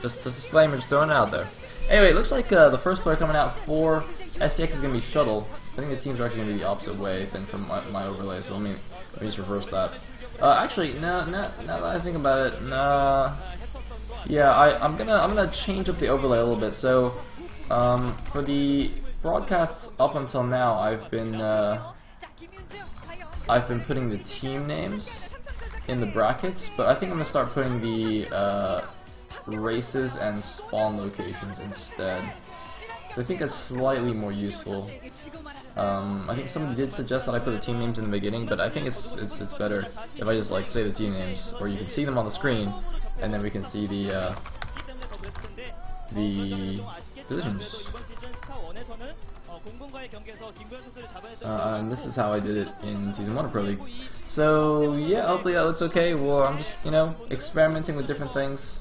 Just disclaimers thrown out there. Anyway, it looks like the first player coming out for STX is going to be Shuttle. I think the teams are actually going to be the opposite way than from my overlay, so let me just reverse that. Actually, no, now that I think about it, nah. Yeah, I'm gonna change up the overlay a little bit. So, for the broadcasts up until now, I've been putting the team names in the brackets, but I think I'm gonna start putting the races and spawn locations instead. So I think that's slightly more useful. I think somebody did suggest that I put the team names in the beginning, but I think it's better if I just like say the team names, where you can see them on the screen, and then we can see the divisions. And this is how I did it in Season 1 of Pro League. So yeah, hopefully that looks okay. Well, I'm just, experimenting with different things,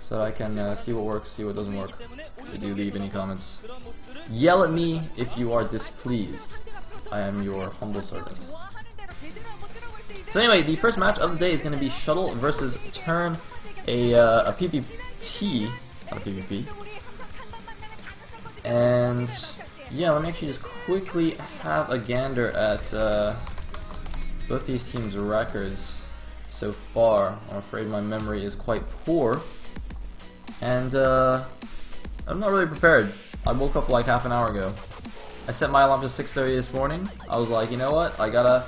so I can see what works, see what doesn't work. So do leave any comments. Yell at me if you are displeased. I am your humble servant. So anyway, the first match of the day is going to be Shuttle versus Turn, a PvP, not a PvP. And yeah, let me actually just quickly have a gander at both these teams' records so far. I'm afraid my memory is quite poor, and I'm not really prepared. I woke up like half an hour ago. I set my alarm to 6:30 this morning. I was like, you know what? I gotta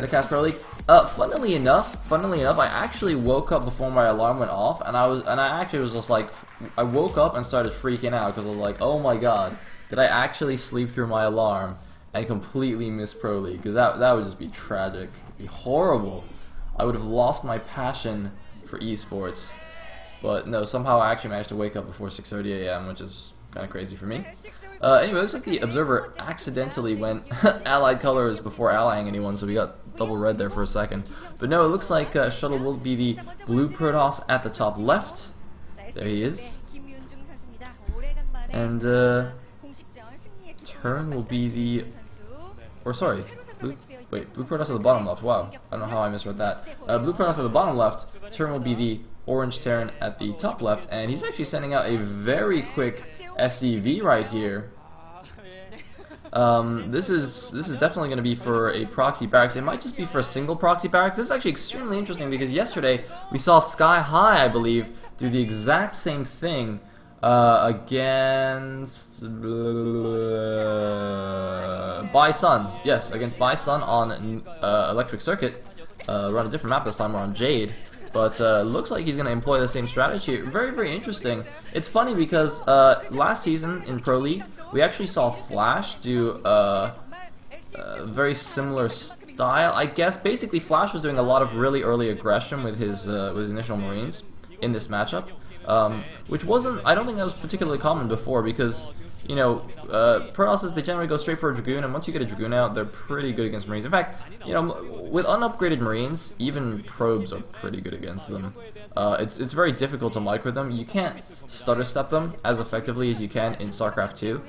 cast Pro League. Funnily enough, I actually woke up before my alarm went off, and I actually was just like, I woke up and started freaking out because I was like, oh my god, did I actually sleep through my alarm and completely miss Pro League? Because that would just be tragic, it'd be horrible. I would have lost my passion for esports. But no, somehow I actually managed to wake up before 6:30 AM, which is kind of crazy for me. Anyway, it looks like the observer accidentally went allied colors before allying anyone, so we got double red there for a second. But no, it looks like Shuttle will be the blue Protoss at the top left. There he is. And Turn will be the... Or sorry, blue Protoss at the bottom left. Wow, I don't know how I misread that. Blue Protoss at the bottom left. Turn will be the orange Terran at the top left, and he's actually sending out a very quick SCV right here. This is definitely going to be for a proxy barracks. It might just be for a single proxy barracks. This is actually extremely interesting because yesterday we saw Sky High, I believe, do the exact same thing against By-Sun. Yes, against By-Sun on Electric Circuit. Run a different map this time. We're on Jade. But looks like he's going to employ the same strategy. Very, very interesting. It's funny because last season in Pro League, we actually saw Flash do very similar style. I guess basically Flash was doing a lot of really early aggression with his initial Marines in this matchup, which wasn't. I don't think that was particularly common before because, Protosses, they generally go straight for a Dragoon, and once you get a Dragoon out, they're pretty good against Marines. In fact, with unupgraded Marines, even probes are pretty good against them. It's very difficult to micro them. You can't stutter step them as effectively as you can in StarCraft 2.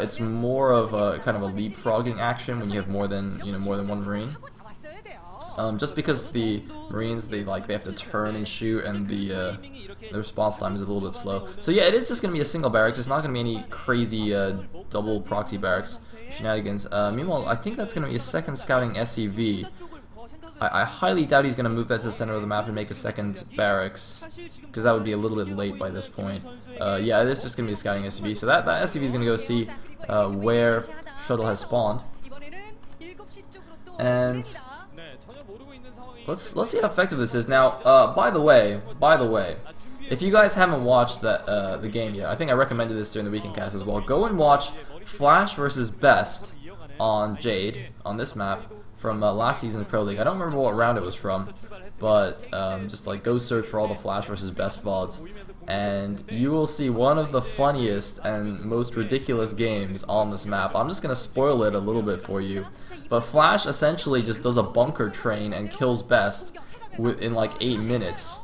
It's more of a kind of a leapfrogging action when you have more than one Marine. Just because the Marines they have to turn and shoot, and the response time is a little bit slow. So yeah, it is just going to be a single barracks. It's not going to be any crazy double proxy barracks shenanigans. Meanwhile, I think that's going to be a second scouting SCV. I highly doubt he's going to move that to the center of the map and make a second barracks, because that would be a little bit late by this point. Yeah, it is just going to be a scouting SCV. So that SCV is going to go see where Shuttle has spawned. And let's see how effective this is. Now, by the way, if you guys haven't watched the game yet, I think I recommended this during the weekend cast as well. Go and watch Flash versus Best on Jade on this map from last season's Pro League. I don't remember what round it was from, but just go search for all the Flash versus Best VODs, and you will see one of the funniest and most ridiculous games on this map. I'm just gonna spoil it a little bit for you. But Flash essentially just does a bunker train and kills Best in like 8 minutes.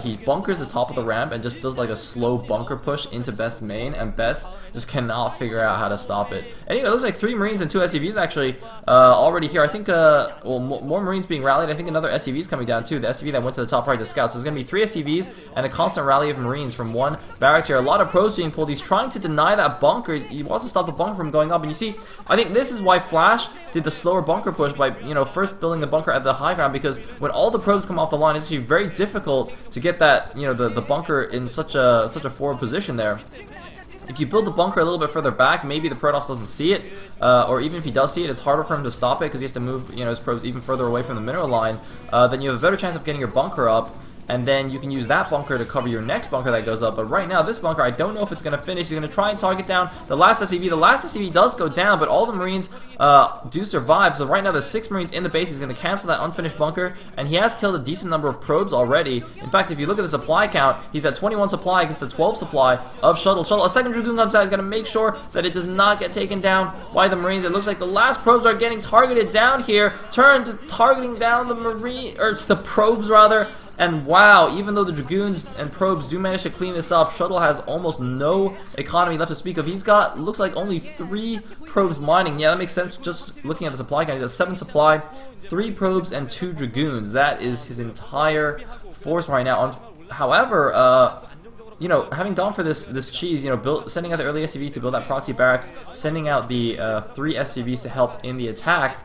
He bunkers the top of the ramp and just does like a slow bunker push into Best's main, and Best just cannot figure out how to stop it. Anyway, it looks like 3 Marines and 2 SCVs actually already here. I think, well, more Marines being rallied. I think another SCV is coming down too. The SCV that went to the top right to scout. So there's going to be 3 SCVs and a constant rally of Marines from one barracks here. A lot of probes being pulled. He's trying to deny that bunker. He wants to stop the bunker from going up. And you see, I think this is why Flash did the slower bunker push by, first building the bunker at the high ground, because when all the probes come off the line, it's actually very difficult to get that, the bunker in such a forward position there. If you build the bunker a little bit further back, maybe the Protoss doesn't see it, or even if he does see it, it's harder for him to stop it because he has to move, his probes even further away from the mineral line. Then you have a better chance of getting your bunker up, and then you can use that bunker to cover your next bunker that goes up. But right now, this bunker, I don't know if it's going to finish. He's going to try and target down the last SCV. The last SCV does go down, but all the Marines do survive. So right now, there's 6 Marines in the base. He's going to cancel that unfinished bunker, and he has killed a decent number of probes already. In fact, if you look at the supply count, he's at 21 supply against the 12 supply of Shuttle. A second Dragoon comes out. He's going to make sure that it does not get taken down by the Marines. It looks like the last probes are getting targeted down here. Turn to targeting down the the probes rather. And wow, even though the Dragoons and probes do manage to clean this up, Shuttle has almost no economy left to speak of. He's got, looks like, only 3 probes mining. Yeah, that makes sense just looking at the supply count. He's at 7 supply, 3 probes, and 2 Dragoons. That is his entire force right now. However, having gone for this cheese, sending out the early SCV to build that proxy barracks, sending out the 3 SCVs to help in the attack,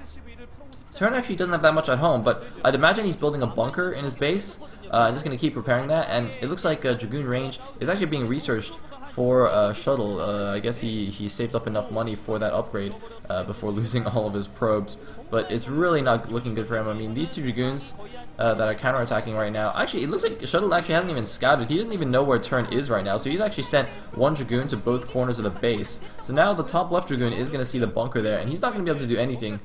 Turn actually doesn't have that much at home, but I'd imagine he's building a bunker in his base. I'm just going to keep preparing that, and it looks like Dragoon range is actually being researched for Shuttle. I guess he saved up enough money for that upgrade before losing all of his probes, but it's really not looking good for him. I mean, these 2 Dragoons that are counterattacking right now, actually it looks like Shuttle actually hasn't even scouted. He doesn't even know where Turn is right now, so he's actually sent 1 Dragoon to both corners of the base. So now the top left Dragoon is going to see the bunker there, and he's not going to be able to do anything.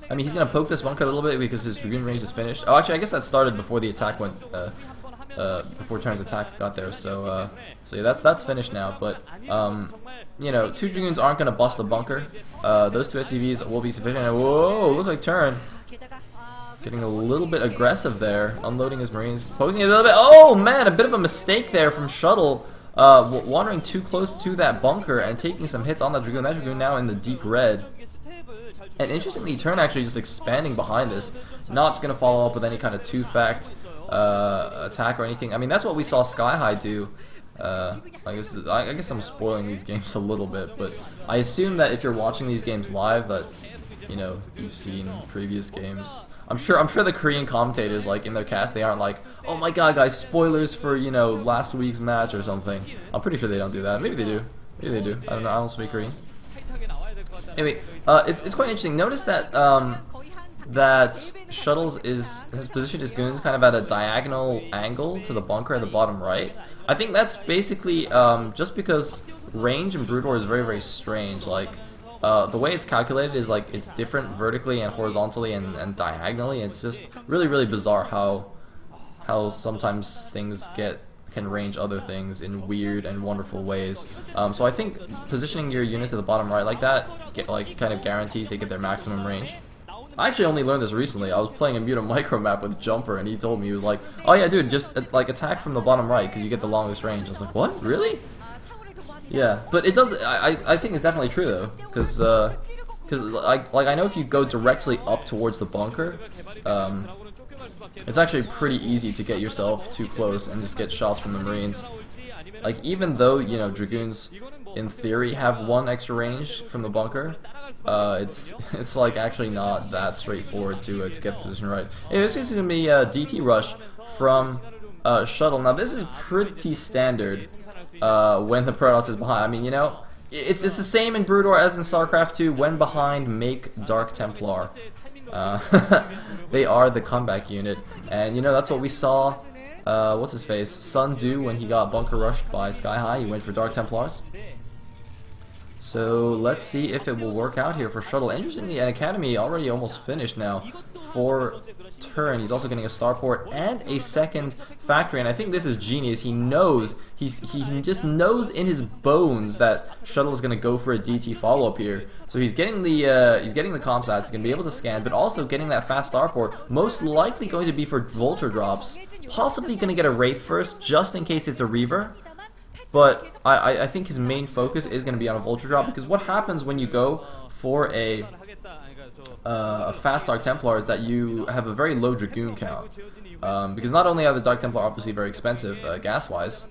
I mean, he's going to poke this bunker a little bit because his Dragoon range is finished. Oh, actually, I guess that started before the attack went, before Turn's attack got there. So yeah, that's finished now. But, 2 Dragoons aren't going to bust the bunker. Those 2 SCVs will be sufficient. And whoa, looks like Turn getting a little bit aggressive there, unloading his Marines, poking a little bit. Oh, man, a bit of a mistake there from Shuttle. Wandering too close to that bunker and taking some hits on that Dragoon. That Dragoon now in the deep red. And interestingly, Turn actually just expanding behind this, not going to follow up with any kind of 2-fact attack or anything. I mean, that's what we saw Sky High do. I guess I'm spoiling these games a little bit, but I assume that if you're watching these games live, that you've seen previous games. I'm sure the Korean commentators, like in their cast, they aren't like, oh my god, guys, spoilers for last week's match or something. I'm pretty sure they don't do that. Maybe they do. Maybe they do. I don't know. I don't speak Korean. Anyway, it's quite interesting. Notice that that Shuttle's has positioned his goons kind of at a diagonal angle to the bunker at the bottom right. I think that's basically just because range in Brood War is very, very strange. Like the way it's calculated is like it's different vertically and horizontally and diagonally. It's just really, really bizarre how sometimes things can range other things in weird and wonderful ways. So I think positioning your units at the bottom right like that kind of guarantees they get their maximum range. I actually only learned this recently. I was playing a Mutant Micro map with Jumper, and he told me, he was like, oh yeah dude, just attack from the bottom right because you get the longest range. I was like, what? Really? Yeah, but it does. I think it's definitely true though, because I know if you go directly up towards the bunker, it's actually pretty easy to get yourself too close and just get shots from the Marines. Like, even though, Dragoons in theory have 1 extra range from the bunker, it's like actually not that straightforward to get the position right. Anyway, this is going to be a DT rush from Shuttle. Now this is pretty standard when the Protoss is behind. I mean, it's the same in Brood War as in StarCraft 2. When behind, make Dark Templar. They are the comeback unit, and that's what we saw. What's his face? Sun do when he got bunker rushed by Sky High. He went for Dark Templars. So let's see if it will work out here for Shuttle. Interestingly, an Academy already almost finished now for turn, he's also getting a starport and a second factory, and I think this is genius. He knows, he just knows in his bones that Shuttle is going to go for a DT follow-up here. So he's getting the comsats, he's going to be able to scan, but also getting that fast starport, most likely going to be for vulture drops. Possibly going to get a Wraith first, just in case it's a Reaver. But I think his main focus is going to be on a vulture drop, because what happens when you go for a fast Dark Templar is that you have a very low Dragoon count. Because not only are the Dark Templar obviously very expensive gas-wise,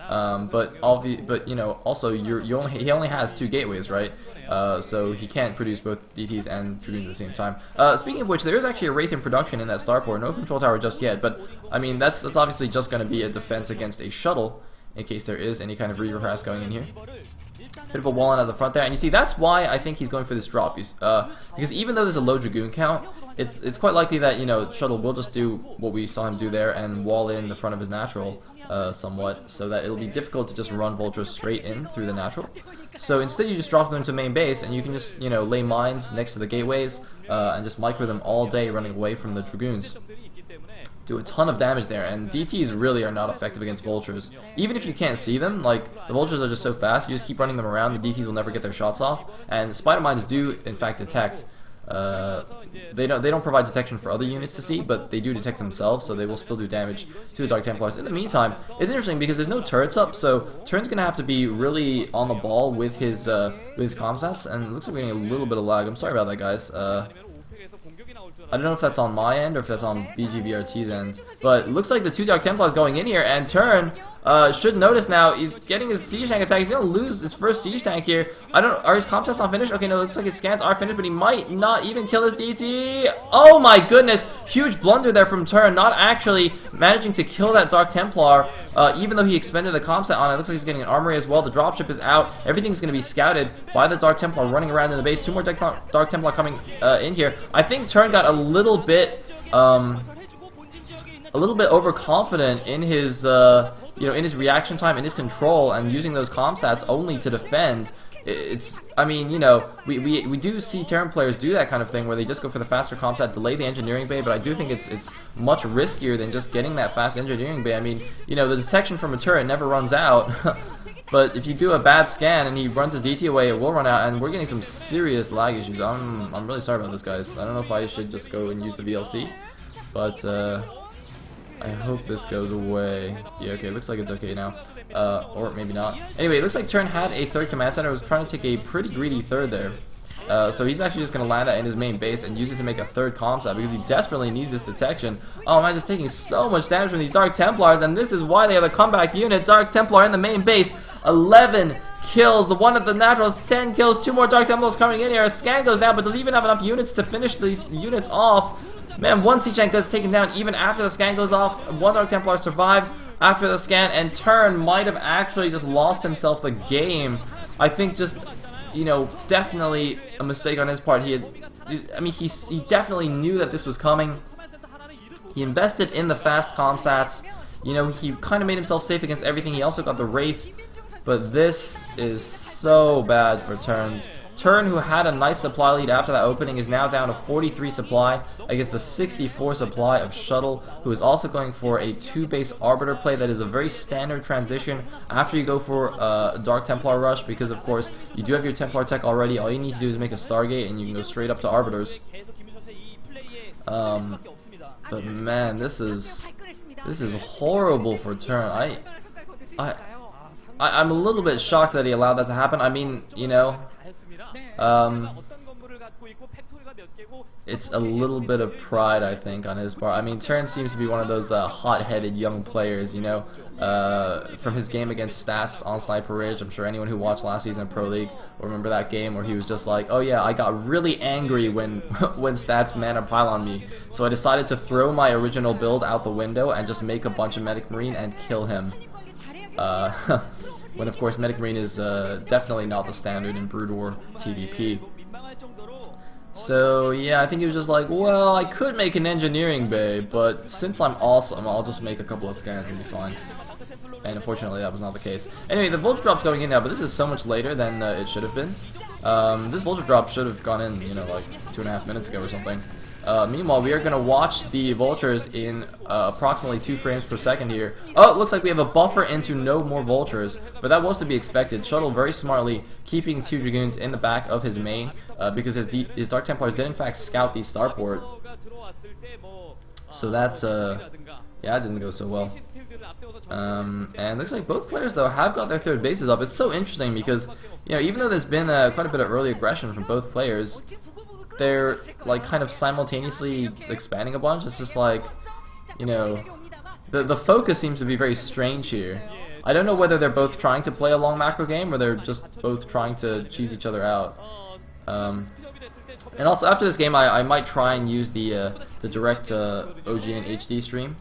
but you know, also he only has 2 gateways, right? So he can't produce both DTs and Dragoons at the same time. Speaking of which, there is actually a Wraith in production in that starport. No control tower just yet, but I mean that's obviously just going to be a defense against a Shuttle in case there is any kind of Reaver harass going in here. Bit of a wall in at the front there, and you see that's why I think he's going for this drop. Because even though there's a low Dragoon count, it's quite likely that, you know, Shuttle will just do what we saw him do there and wall in the front of his natural somewhat, so that it'll be difficult to just run vultures straight in through the natural. So instead you just drop them into main base, and you can just, you know, lay mines next to the gateways and just micro them all day running away from the Dragoons. Do a ton of damage there, and DTs really are not effective against vultures. Even if you can't see them, like, the vultures are just so fast, you just keep running them around, the DTs will never get their shots off, and spider mines do in fact detect. They don't provide detection for other units to see, but they do detect themselves, so they will still do damage to the Dark Templars. In the meantime, it's interesting because there's no turrets up, so Turn's gonna have to be really on the ball with his comsats, and it looks like we're getting a little bit of lag. I'm sorry about that, guys. I don't know if that's on my end or if that's on BGVRT's end, but it looks like the 2 Dark Templars going in here, and Turn should notice now he's getting his siege tank attack. He's gonna lose his first siege tank here. Are his comsats not finished? Okay, no, it looks like his scans are finished, but he might not even kill his DT. Oh my goodness, huge blunder there from Turn, not actually managing to kill that Dark Templar, even though he expended the comsat on it. It looks like he's getting an armory as well. The dropship is out. Everything's gonna be scouted by the Dark Templar running around in the base. 2 more Dark Templar coming in here. I think Turn got a little bit overconfident in his in his reaction time, in his control, and using those comsats only to defend. I mean, you know, we do see Terran players do that kind of thing where they just go for the faster comsat, delay the engineering bay, but I do think it's much riskier than just getting that fast engineering bay. I mean, you know, the detection from a turret never runs out. But if you do a bad scan and he runs his DT away, it will run out, and we're getting some serious lag issues. I'm really sorry about this, guys. I don't know if I should just go and use the VLC, but I hope this goes away. Yeah, okay, looks like it's okay now. Or maybe not. Anyway, it looks like Turn had a 3rd command center. Was trying to take a pretty greedy 3rd there. So he's actually just going to land that in his main base and use it to make a 3rd comsat because he desperately needs this detection. Oh man, just taking so much damage from these Dark Templars, and this is why they have a comeback unit. Dark Templar in the main base, 11 kills. The one at the naturals, 10 kills. 2 more Dark Templars coming in here. A scan goes down, but does he even have enough units to finish these units off? Man, 1 siege tank gets taken down even after the scan goes off. 1 Dark Templar survives after the scan, and Turn might have actually just lost himself the game. I think just, you know, definitely a mistake on his part. He definitely knew that this was coming. He invested in the fast comsats. You know, he kind of made himself safe against everything. He also got the Wraith, but this is so bad for Turn. Turn, who had a nice supply lead after that opening, is now down to 43 supply against the 64 supply of Shuttle, who is also going for a 2-base Arbiter play. That is a very standard transition after you go for a Dark Templar rush, because of course you do have your Templar tech already. All you need to do is make a Stargate and you can go straight up to Arbiters. But man, this is horrible for Turn. I'm a little bit shocked that he allowed that to happen. I mean, you know, it's a little bit of pride, I think, on his part. I mean, Turn seems to be one of those hot-headed young players, you know, from his game against Stats on Sniper Ridge. I'm sure anyone who watched last season of Pro League will remember that game where he was just like, oh yeah, I got really angry when when Stats mana pile on me, so I decided to throw my original build out the window and just make a bunch of Medic Marine and kill him. When of course Medic Marine is definitely not the standard in Brood War TVP. So yeah, I think he was just like, well, I could make an engineering bay, but since I'm awesome, I'll just make a couple of scans and be fine. And unfortunately that was not the case. Anyway, the Vulture Drop's going in now, but this is so much later than it should have been. This Vulture Drop should have gone in, you know, like 2.5 minutes ago or something. Meanwhile, we are going to watch the vultures in approximately 2 frames per second here. Oh, it looks like we have a buffer into no more vultures, but that was to be expected. Shuttle very smartly keeping 2 dragoons in the back of his main because his Dark Templars did in fact scout the starport. So that's yeah, it didn't go so well. And looks like both players though have got their 3rd bases up. It's so interesting because, you know, even though there's been quite a bit of early aggression from both players, they're like kind of simultaneously expanding a bunch. It's just like, you know, the focus seems to be very strange here. I don't know whether they're both trying to play a long macro game or they're just both trying to cheese each other out. And also after this game, I might try and use the direct OG and HD stream.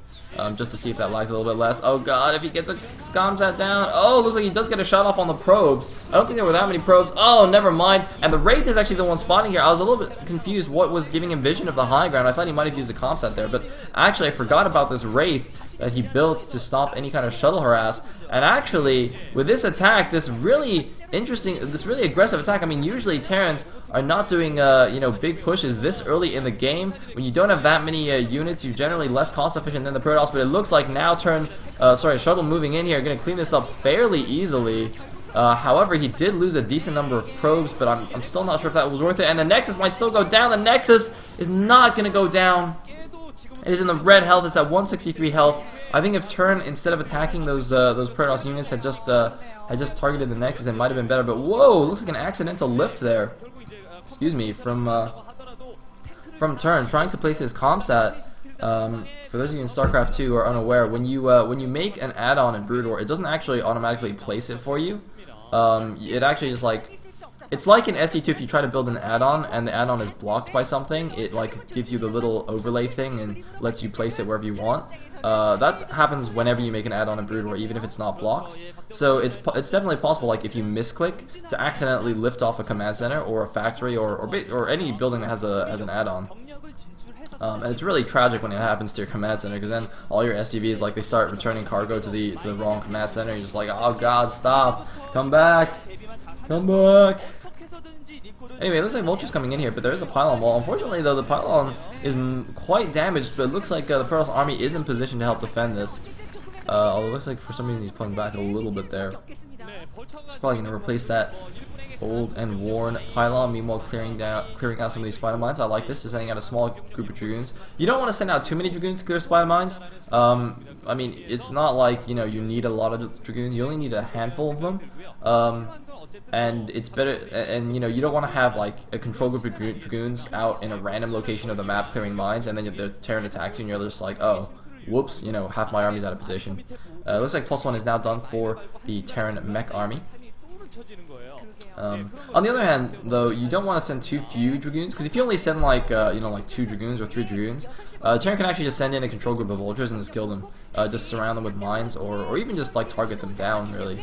Just to see if that lags a little bit less. Oh god, if he gets a Scomsat down. Oh, looks like he does get a shot off on the probes. I don't think there were that many probes. Oh, never mind. And the Wraith is actually the one spawning here. I was a little bit confused what was giving him vision of the high ground. I thought he might have used a Comsat there, but actually I forgot about this Wraith that he built to stop any kind of shuttle harass. And actually, with this attack, this really interesting, this really aggressive attack, I mean, usually Terrans are not doing, you know, big pushes this early in the game. When you don't have that many units, you're generally less cost efficient than the Protoss, but it looks like now Shuttle moving in here, going to clean this up fairly easily. However, he did lose a decent number of probes, but I'm still not sure if that was worth it. And the Nexus might still go down. The Nexus is not going to go down. It is in the red health. It's at 163 health. I think if Turn, instead of attacking those Protoss units, had just targeted the Nexus, it might have been better. But whoa, looks like an accidental lift there. Excuse me, from Turn trying to place his Comsat. For those of you in StarCraft 2 who are unaware, when you make an add-on in Brood War, it doesn't actually automatically place it for you. It actually is like, it's like in SE2 if you try to build an add-on and the add-on is blocked by something, it like gives you the little overlay thing and lets you place it wherever you want. That happens whenever you make an add-on in Brood War, even if it's not blocked. So it's definitely possible, like if you misclick, to accidentally lift off a command center or a factory or any building that has an add-on. And it's really tragic when it happens to your command center, because then all your SCVs, like, they start returning cargo to the wrong command center. You're just like, oh god, stop, come back, come back. Anyway, it looks like Vulture's coming in here, but there is a pylon wall. Unfortunately, though, the pylon is quite damaged, but it looks like the Protoss army is in position to help defend this. Although it looks like for some reason he's pulling back a little bit there. He's probably going to replace that old and worn pylon, meanwhile clearing out some of these spider mines. I like this, just sending out a small group of Dragoons. You don't want to send out too many Dragoons to clear spider mines. I mean, it's not like, you know, you need a lot of Dragoons. You only need a handful of them. And it's better, and you know, you don't want to have like a control group of Dragoons out in a random location of the map clearing mines, and then the Terran attacks you and you're just like, oh, whoops, you know, half my army's out of position. Looks like +1 is now done for the Terran mech army. On the other hand, though, you don't want to send too few Dragoons, because if you only send like, you know, like 2 Dragoons or 3 Dragoons, Terran can actually just send in a control group of Vultures and just kill them. Just surround them with mines, or even just like target them down, really.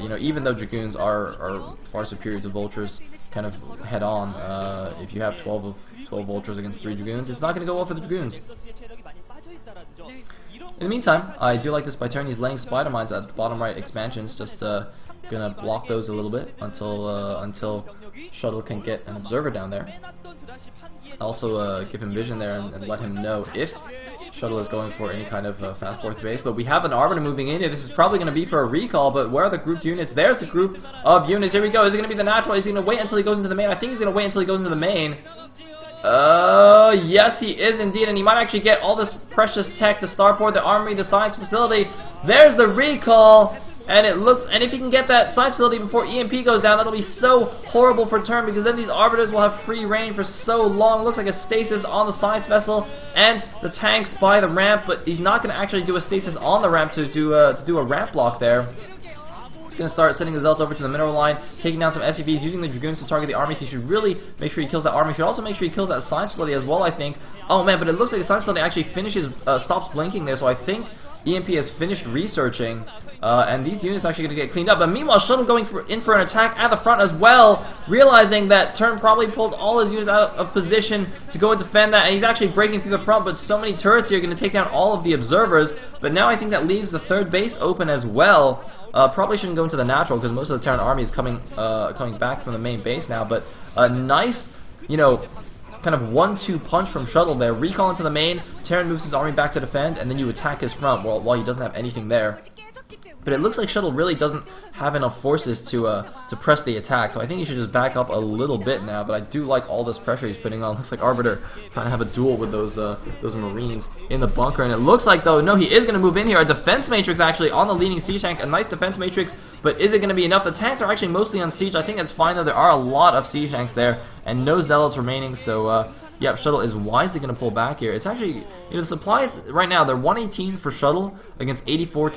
You know, even though Dragoons are far superior to Vultures, kind of head on, if you have 12 Vultures against 3 Dragoons, it's not going to go well for the Dragoons. In the meantime, I do like this by Terran. He's laying spider mines at the bottom right expansions, just gonna block those a little bit until Shuttle can get an observer down there. Also give him vision there and let him know if Shuttle is going for any kind of fast fourth base. But we have an Arbiter moving in here. This is probably going to be for a recall, but where are the grouped units? There's the group of units. Here we go. Is it going to be the natural? Is he going to wait until he goes into the main? I think he's going to wait until he goes into the main. Yes, he is indeed, and he might actually get all this precious tech, the starport, the armory, the science facility. There's the recall, and it looks, and if he can get that science facility before EMP goes down, that'll be so horrible for Turn, because then these arbiters will have free reign for so long. It looks like a stasis on the science vessel and the tanks by the ramp, but he's not going to actually do a stasis on the ramp to do a ramp block there. He's going to start sending his Zelts over to the mineral line, taking down some SCVs, using the Dragoons to target the army. He should really make sure he kills that army. He should also make sure he kills that science facility as well, I think. Oh man, but it looks like the science facility actually finishes, stops blinking there, so I think EMP has finished researching, and these units are actually going to get cleaned up. But meanwhile, Shuttle going in for an attack at the front as well, realizing that Turn probably pulled all his units out of position to go and defend that, and he's actually breaking through the front, but so many turrets here are going to take down all of the observers. But now I think that leaves the third base open as well. Probably shouldn't go into the natural, because most of the Terran army is coming back from the main base now, but a nice, you know, kind of 1-2 punch from Shuttle there. Recall into the main, Terran moves his army back to defend, and then you attack his front while he doesn't have anything there. But it looks like Shuttle really doesn't have enough forces to press the attack, so I think he should just back up a little bit now. But I do like all this pressure he's putting on. Looks like Arbiter trying to have a duel with those Marines in the bunker, and it looks like, though, no, he is going to move in here. A defense matrix actually on the leading siege tank, a nice defense matrix, but is it going to be enough? The tanks are actually mostly on siege. I think it's fine, though. There are a lot of siege tanks there, and no zealots remaining, so yep, Shuttle is wisely going to pull back here. It's actually, the supplies right now, they're 118 for Shuttle against 84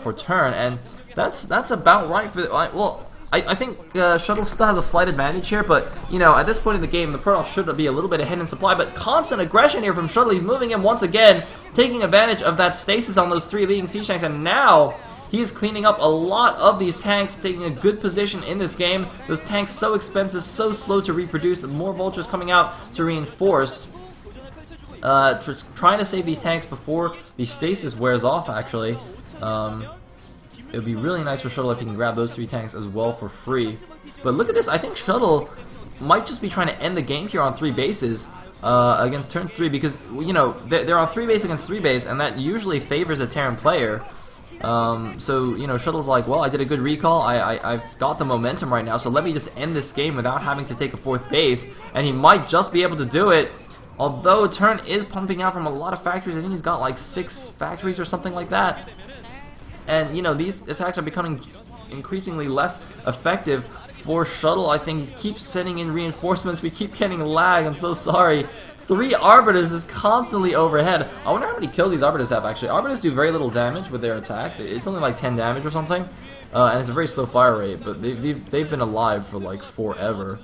for Turn, and that's about right for, well, I think Shuttle still has a slight advantage here, but, at this point in the game, the Protoss should be a little bit ahead in supply, but constant aggression here from Shuttle. He's moving in once again, taking advantage of that stasis on those 3 leading siege tanks, and now he's cleaning up a lot of these tanks, taking a good position in this game. Those tanks so expensive, so slow to reproduce, more vultures coming out to reinforce. Trying to save these tanks before the stasis wears off, actually. It would be really nice for Shuttle if he can grab those 3 tanks as well for free. But look at this, I think Shuttle might just be trying to end the game here on 3 bases against turn 3, because, they're on 3 base against 3 base, and that usually favors a Terran player. So, Shuttle's like, well, I did a good recall, I've got the momentum right now, so let me just end this game without having to take a 4th base, and he might just be able to do it, although Turn is pumping out from a lot of factories. I think he's got like 6 factories or something like that, and, these attacks are becoming increasingly less effective for Shuttle. I think he keeps sending in reinforcements, we keep getting lag, I'm so sorry. 3 Arbiters is constantly overhead. I wonder how many kills these Arbiters have, actually. Arbiters do very little damage with their attack. It's only like 10 damage or something. And it's a very slow fire rate, but they've been alive for like forever.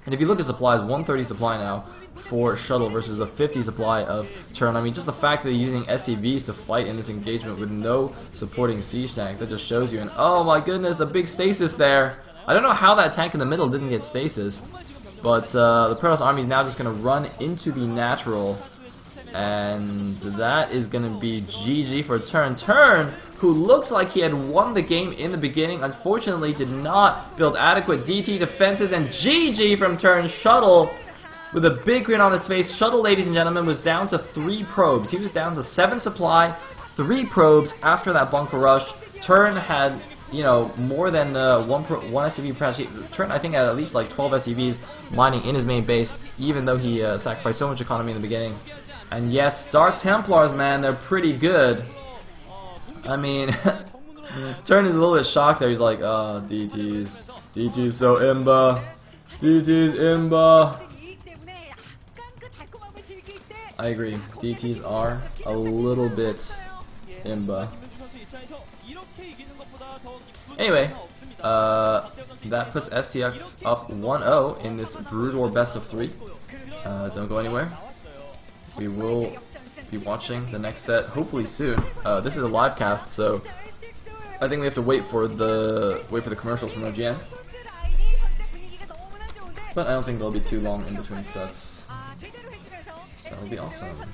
And if you look at supplies, 130 supply now for Shuttle versus the 50 supply of Turn. I mean, just the fact that they're using SCVs to fight in this engagement with no supporting siege tank, that just shows you. And oh my goodness, a big stasis there. I don't know how that tank in the middle didn't get stasis. But the Protoss army is now just going to run into the natural, and that is going to be GG for Turn. Turn, who looks like he had won the game in the beginning, unfortunately did not build adequate DT defenses, and GG from Turn. Shuttle, with a big grin on his face. Shuttle, ladies and gentlemen, was down to 3 probes. He was down to 7 supply, 3 probes after that bunker rush. Turn had, more than one SCV per Turn, I think, had at least like 12 SCVs mining in his main base, even though he sacrificed so much economy in the beginning. And yet, Dark Templars, man, they're pretty good. I mean, Turn is a little bit shocked there. He's like, DT's so imba. DT's imba. I agree. DTs are a little bit imba. Anyway, that puts STX up 1-0 in this Brood War best of 3. Don't go anywhere. We will be watching the next set hopefully soon. This is a live cast, so I think we have to wait for the commercials from OGN. But I don't think they'll be too long in between sets. So that'll be awesome.